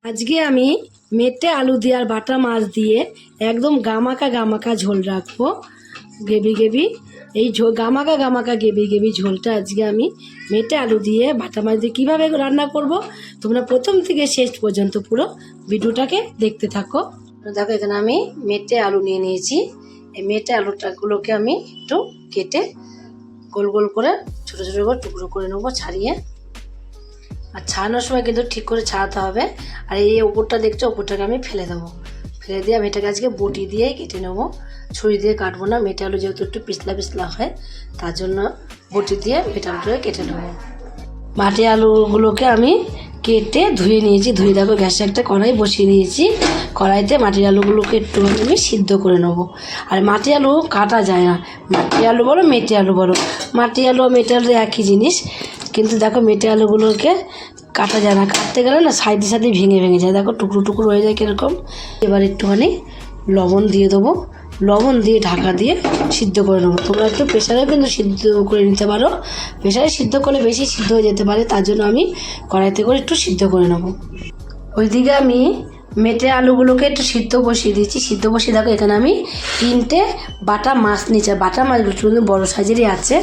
আজকে আমি মেটে আলু দিয়ে আর বাটা মাছ দিয়ে একদম গামাকা গামাকা ঝোল রাখবো। গ্রেভি গ্রেভি এই গামাকা গামাকা গ্রেভি গ্রেভি ঝোলটা আজকে আমি মেটে আলু দিয়ে বাটা মাছ দিয়ে কীভাবে রান্না করব, তোমরা প্রথম থেকে শেষ পর্যন্ত পুরো ভিডিওটাকে দেখতে থাকো। দেখো, এখানে আমি মেটে আলু নিয়ে নিয়েছি। এই মেটে আলুটাগুলোকে আমি একটু কেটে গোল গোল করে ছোটো ছোটো করে টুকরো করে নেবো ছাড়িয়ে। আর ছাড়ানোর সময় কিন্তু ঠিক করে ছাড়াতে হবে। আর এই ওপরটা দেখছো, ওপরটাকে আমি ফেলে দেবো। ফেলে দিয়ে আমি এটাকে আজকে বটি দিয়েই কেটে নেবো, ছুরি দিয়ে কাটবো না। মেটে আলু যেহেতু একটু পিছলা পিছলা হয়, তার জন্য বটি দিয়ে মেটে আলুটাকে কেটে নেবো। মাটি আলুগুলোকে আমি কেটে ধুয়ে নিয়েছি। ধুয়ে দেখো, গ্যাসে একটা কড়াই বসিয়ে দিয়েছি। কড়াইতে মাটির আলুগুলোকে একটু আমি সিদ্ধ করে নেবো। আর মাটি আলু কাটা যায় না, মাটি আলু বলো মেটে আলু বলো, মাটি আলু আর মেটে আলু একই জিনিস। কিন্তু দেখো, মেটে আলুগুলোকে কাটা যায় না, কাটতে গেলে না সাইডে সাইডে ভেঙে ভেঙে যায়। দেখো, টুকরো টুকরো হয়ে যায় কীরকম। এবার একটুখানি লবণ দিয়ে দেবো। লবণ দিয়ে ঢাকা দিয়ে সিদ্ধ করে নেবো। তোমরা একটু প্রেশারেও কিন্তু সিদ্ধ করে নিতে পারো। প্রেশারে সিদ্ধ করলে বেশি সিদ্ধ হয়ে যেতে পারে, তার জন্য আমি কড়াইতে করে একটু সিদ্ধ করে নেবো। ওইদিকে আমি মেটে আলুগুলোকে একটু সিদ্ধ বসিয়ে দিয়েছি। সিদ্ধ বসিয়ে দেখো, এখানে আমি 3টে বাটা মাছ নিয়েছি। বাটা মাছগুলো কিন্তু বড়ো সাইজেরই আছে।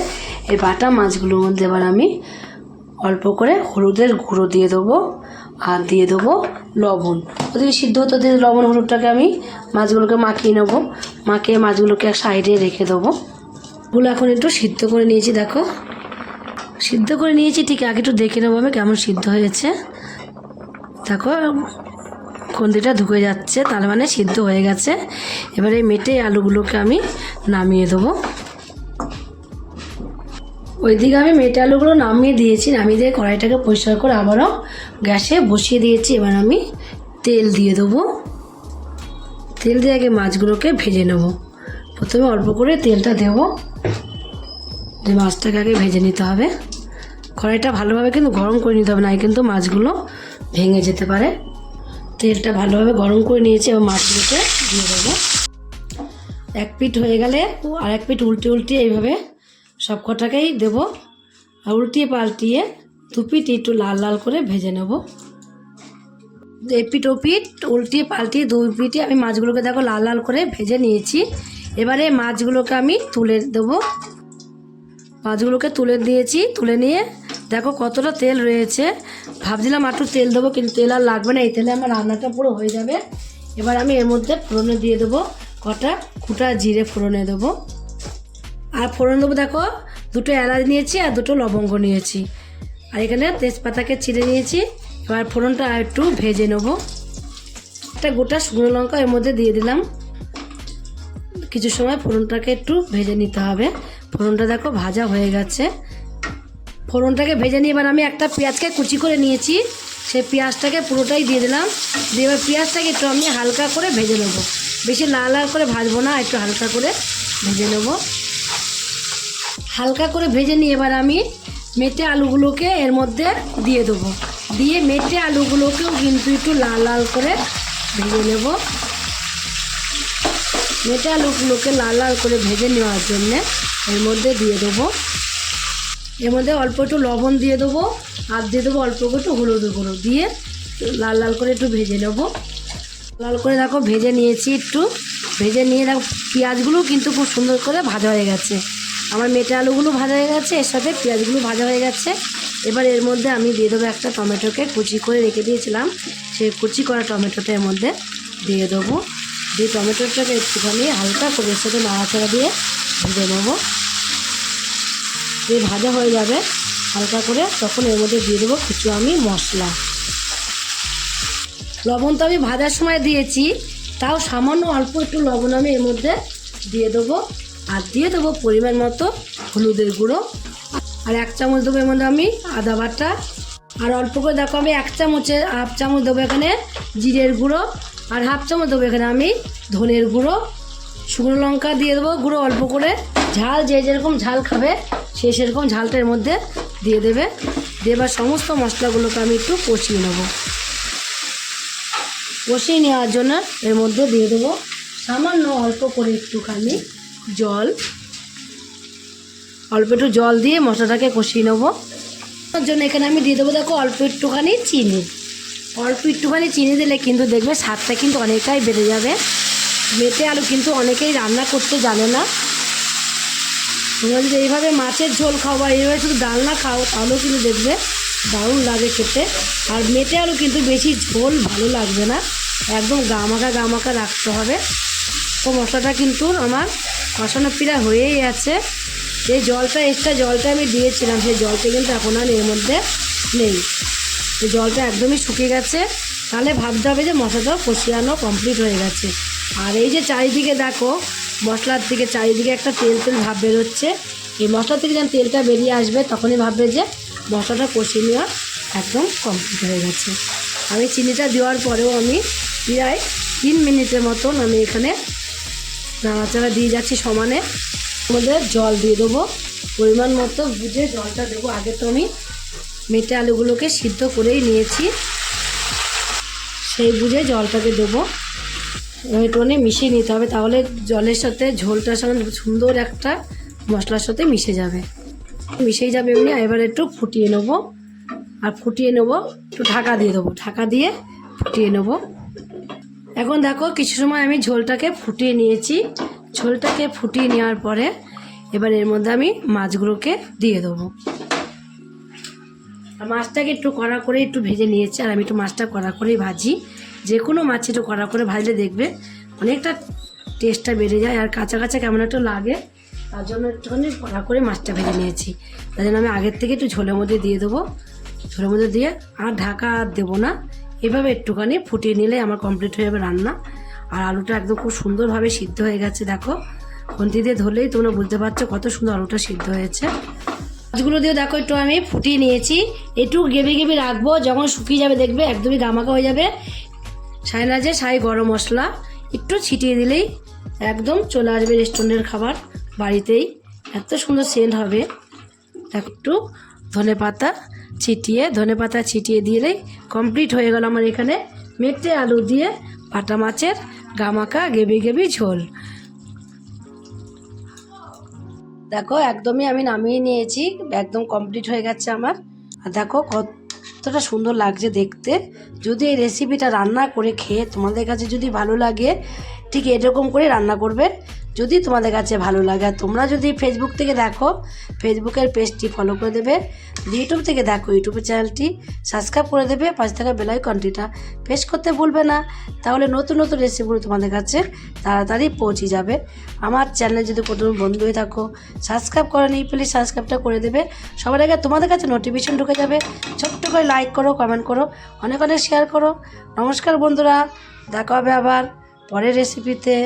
এই বাটা মাছগুলোর মধ্যে এবার আমি অল্প করে হলুদের গুঁড়ো দিয়ে দেবো আর দিয়ে দেবো লবণ। ওদিকে সিদ্ধ হতে দিয়ে লবণ হলুদটাকে আমি মাছগুলোকে মাখিয়ে নেবো। মাখিয়ে মাছগুলোকে এক সাইডে রেখে দেবো। ওগুলো এখন একটু সিদ্ধ করে নিয়েছি। দেখো, সিদ্ধ করে নিয়েছি, ঠিক আগে একটু দেখে নেবো আমি কেমন সিদ্ধ হয়েছে। দেখো, খুন্তিটা ঢুকে যাচ্ছে, তার মানে সিদ্ধ হয়ে গেছে। এবারে মেটে আলুগুলোকে আমি নামিয়ে দেবো। ওইদিকে আমি মেটে আলুগুলো নামিয়ে দিয়েছি। নামিয়ে দিয়ে কড়াইটাকে পরিষ্কার করে আবারও গ্যাসে বসিয়ে দিয়েছি। এবার আমি তেল দিয়ে দেবো। তেল দিয়ে আগে মাছগুলোকে ভেজে নেব। প্রথমে অল্প করে তেলটা দেবো, যে মাছটাকে আগে ভেজে নিতে হবে। কড়াইটা ভালোভাবে কিন্তু গরম করে নিতে হবে, না কিন্তু মাছগুলো ভেঙে যেতে পারে। তেলটা ভালোভাবে গরম করে নিয়েছি, এবার মাছগুলোকে দিয়ে দেবো। এক পিঠ হয়ে গেলে আর এক পিঠ উল্টে উল্টিয়ে এইভাবে সব কটাকেই দেবো। আর উল্টিয়ে পাল্টিয়ে দুপিঠ একটু লাল লাল করে ভেজে নেব। এপিঠ ওপিঠ উল্টিয়ে পাল্টিয়ে দুই পিঠে আমি মাছগুলোকে দেখো লাল লাল করে ভেজে নিয়েছি। এবারে মাছগুলোকে আমি তুলে দেবো। মাছগুলোকে তুলে দিয়েছি। তুলে নিয়ে দেখো কতটা তেল রয়েছে। ভাবছিলাম একটু তেল দেবো, কিন্তু তেল আর লাগবে না, এই তেলে আমার রান্নাটা পুরো হয়ে যাবে। এবার আমি এর মধ্যে ফোড়নে দিয়ে দেবো কটা কুটা জিরে ফোড়নে দেবো। আর ফোড়ন দেবো দেখো, 2টো এলাচ নিয়েছি আর 2টো লবঙ্গ নিয়েছি। আর এখানে তেজপাতাকে ছিঁড়ে নিয়েছি। এবার ফোড়নটা আর একটু ভেজে নেবো। একটা গোটা শুকনো লঙ্কা এর মধ্যে দিয়ে দিলাম। কিছু সময় ফোড়নটাকে একটু ভেজে নিতে হবে। ফোড়নটা দেখো ভাজা হয়ে গেছে। ফোড়নটাকে ভেজে নিয়ে এবার আমি একটা পেঁয়াজকে কুচি করে নিয়েছি, সেই পেঁয়াজটাকে পুরোটাই দিয়ে দিলাম। দিয়ে এবার পেঁয়াজটাকে একটু আমি হালকা করে ভেজে নেবো। বেশি লাল লাল করে ভাজবো না, একটু হালকা করে ভেজে নেবো। হালকা করে ভেজে নিয়ে এবার আমি মেটে আলুগুলোকে এর মধ্যে দিয়ে দেবো। দিয়ে মেটে আলুগুলোকেও কিন্তু একটু লাল লাল করে ভেজে নেব। মেটে আলুগুলোকে লাল লাল করে ভেজে নেওয়ার জন্যে এর মধ্যে দিয়ে দেবো। এর মধ্যে অল্প একটু লবণ দিয়ে দেবো আর দিয়ে দেবো অল্প একটু হলুদ গুঁড়ো দিয়ে লাল লাল করে একটু ভেজে নেব। লাল করে দেখো ভেজে নিয়েছি। একটু ভেজে নিয়ে দেখো পেঁয়াজগুলো কিন্তু খুব সুন্দর করে ভাজা হয়ে গেছে। আমার মেটে আলুগুলো ভাজা হয়ে গেছে, এর সাথে পেঁয়াজগুলো ভাজা হয়ে গেছে। এবার এর মধ্যে আমি দিয়ে দেবো একটা টমেটোকে কুচি করে রেখে দিয়েছিলাম, সেই কুচি করা টমেটোটা এর মধ্যে দিয়ে দেবো। দিয়ে টমেটোটাকে একটুখানি হালকা করে এর সাথে নাড়াচাড়া দিয়ে ভেজে নেবো। দিয়ে ভাজা হয়ে যাবে হালকা করে, তখন এর মধ্যে দিয়ে দেবো কিছু আমি মশলা। লবণ তো আমি ভাজার সময় দিয়েছি, তাও সামান্য অল্প একটু লবণ আমি এর মধ্যে দিয়ে দেবো। আর দিয়ে দেবো পরিমাণ মতো হলুদের গুঁড়ো। আর 1 চামচ দেবো এর মধ্যে আমি আদা বাটা। আর অল্প করে দেখো আমি 1 চামচে হাফ চামচ দেবো এখানে জিরের গুঁড়ো। আর হাফ চামচ দেবো এখানে আমি ধনের গুঁড়ো। শুকনো লঙ্কা দিয়ে দেবো গুঁড়ো অল্প করে। ঝাল যে যেরকম ঝাল খাবে সে সেরকম ঝালটা এর মধ্যে দিয়ে দেবে। দিয়ে এবার সমস্ত মশলাগুলোকে আমি একটু কষিয়ে নেব। কষিয়ে নেওয়ার জন্য এর মধ্যে দিয়ে দেবো সামান্য অল্প করে একটুখানি জল। অল্প একটু জল দিয়ে মশলাটাকে কষিয়ে নেবো। তার জন্য এখানে আমি দিয়ে দেবো দেখো অল্প একটুখানি চিনি। অল্প একটুখানি চিনি দিলে কিন্তু দেখবে স্বাদটা কিন্তু অনেকটাই বেড়ে যাবে। মেটে আলু কিন্তু অনেকেই রান্না করতে জানে না। তোমরা যদি এইভাবে মাছের ঝোল খাও বা এইভাবে শুধু ডালনা খাও তাহলেও কিন্তু দেখবে দারুণ লাগে খেতে। আর মেটে আলু কিন্তু বেশি ঝোল ভালো লাগবে না, একদম গামাখা রাখতে হবে। তো মশলাটা কিন্তু আমার কষানো প্রায় হয়েই আছে। যে জলটা এক্সট্রা জলটা আমি দিয়েছিলাম সেই জলটা কিন্তু এখন আর এর মধ্যে নেই, এই জলটা একদমই শুকিয়ে গেছে। তাহলে ভাবতে হবে যে মশলাটা কষিয়ানো কমপ্লিট হয়ে গেছে। আর এই যে চারিদিকে দেখো মশলার দিকে চারিদিকে একটা তেল ভাব বেরোচ্ছে, এই মশলা থেকে যখন তেলটা বেরিয়ে আসবে তখনই ভাববে যে মশলাটা কষিয়ে নেওয়া একদম কমপ্লিট হয়ে গেছে। আমি চিনিটা দেওয়ার পরেও আমি প্রায় 3 মিনিটের মতন আমি এখানে নাড়াচাড়া দিয়ে যাচ্ছি সমানে। মধ্যে জল দিয়ে দেবো, পরিমাণ মতো বুঝে জলটা দেবো। আগে তো আমি মেটে আলুগুলোকে সিদ্ধ করেই নিয়েছি, সেই বুঝে জলটাকে দেবো। একটুখানি মিশিয়ে নিতে হবে, তাহলে জলের সাথে ঝোলটার সঙ্গে সুন্দর একটা মশলার সাথে মিশে যাবে, মিশেই যাবে এমনি। এবার একটু ফুটিয়ে নেবো, আর ফুটিয়ে নেবো একটু ঢাকা দিয়ে দেবো, ঢাকা দিয়ে ফুটিয়ে নেবো। এখন দেখো কিছু সময় আমি ঝোলটাকে ফুটিয়ে নিয়েছি। ঝোলটাকে ফুটিয়ে নেওয়ার পরে এবার এর মধ্যে আমি মাছগুলোকে দিয়ে দেবো। আর মাছটাকে একটু কড়া করে একটু ভেজে নিয়েছি, আর আমি একটু মাছটা কড়া করেই ভাজি। যে কোনো মাছ একটু কড়া করে ভাজলে দেখবে অনেকটা টেস্টটা বেড়ে যায়, আর কাঁচা কাঁচা কেমন একটু লাগে, তার জন্য একটুখানি কড়া করে মাছটা ভেজে নিয়েছি। তার জন্য আমি আগের থেকে একটু ঝোলের মধ্যে দিয়ে দেবো, ঝোলের মধ্যে দিয়ে আর ঢাকা আর দেবো না। এভাবে একটুখানি ফুটিয়ে নিলে আমার কমপ্লিট হয়ে যাবে রান্না। আর আলুটা একদম খুব সুন্দরভাবে সিদ্ধ হয়ে গেছে, দেখো খুন্তি দিয়ে ধরলেই তোমরা বুঝতে পারছো কত সুন্দর আলুটা সিদ্ধ হয়েছে। মাছগুলো দিয়ে দেখো একটু আমি ফুটিয়ে নিয়েছি, একটু গেবি রাখবো, যখন শুকিয়ে যাবে দেখবে একদমই গামাকা হয়ে যাবে। সাই গরম মশলা একটু ছিটিয়ে দিলেই একদম চলে আসবে রেস্টুরেন্টের খাবার বাড়িতেই, এত সুন্দর সেন্ট হবে। একটু ধনে পাতা ছিটিয়ে দিলেই কমপ্লিট হয়ে গেল আমার এখানে মেটে আলু দিয়ে বাটা মাছের গামাকা গেবি ঝোল। দেখো একদমই আমি নামিয়ে নিয়েছি, একদম কমপ্লিট হয়ে গেছে আমার। আর দেখো কতটা সুন্দর লাগছে দেখতে। যদি এই রেসিপিটা রান্না করে খেয়ে তোমাদের কাছে যদি ভালো লাগে, ঠিক এরকম করে রান্না করবে যদি তোমাদের কাছে ভালো লাগে। আর তোমরা যদি ফেসবুক থেকে দেখো, ফেসবুকের পেজটি ফলো করে দেবে। ইউটিউব থেকে দেখো, ইউটিউবের চ্যানেলটি সাবস্ক্রাইব করে দেবে, পাশে থাকা বেল আইকনটিটা প্রেস করতে ভুলবে না, তাহলে নতুন রেসিপিগুলো তোমাদের কাছে তাড়াতাড়ি পৌঁছে যাবে। আমার চ্যানেলে যদি কোনো বন্ধু হয়ে থাকো, সাবস্ক্রাইব করেনি প্লিজ সাবস্ক্রাইবটা করে দেবে, সবার আগে তোমাদের কাছে নোটিফিকেশন ঢুকে যাবে। ছোট্ট করে লাইক করো, কমেন্ট করো, অনেক শেয়ার করো। নমস্কার বন্ধুরা, দেখা হবে আবার পরের রেসিপিতে।